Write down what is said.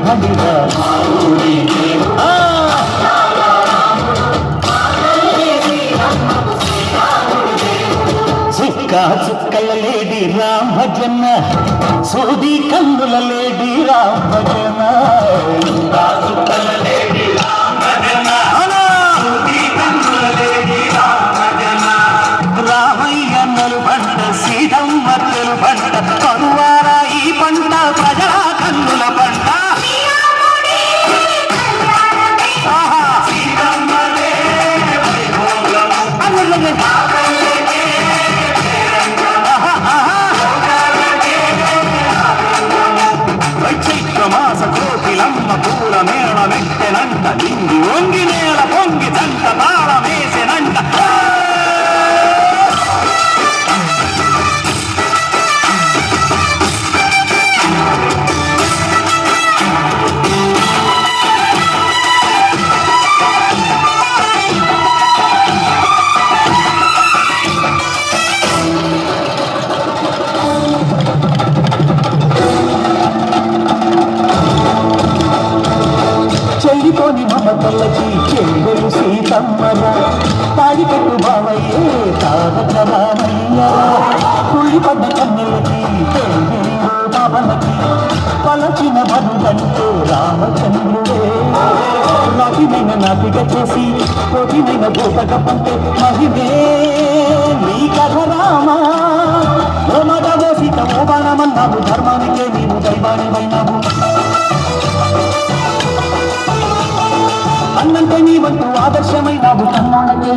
మణిరా చుక్కల లేడి రామ భజన సూది కన్నుల లేడి రామ భజన చుక్కల లేడి రామ భజన సూది కన్నుల లేడి రామ భజన రామయ్య నలుబంట సీతమ్మ తెలుబంట కరువారా ఈ పంట ప్రజల కన్నుల పంట కోకిలమ్మ పూల మేళ మెట్టెనంట నింగి వంగి నేల పొంగి దంట తాళమేసెనంట చెల్లిపోని మమతలకి చెల్లెలు సీతమ్మరా తాడిపెట్టు బావయ్యే తారక రామయ్య కుళ్ళిపడ్డ కన్నెలకి పెళ్ళిలో బావలకి పలచిన మధుకంటూ రామచంద్రుడే నాటినైన నాటిక చేసి కోటినైన భూతక పంటే మహిమే నీ కథ రామా ఓ మగవో సీత ఓ బాణమన్నావు ధర్మానికే నీవు దైవానివైనావు అన్నంటే నీ వంతు ఆదర్శమైనావు కన్నాళ్ళకే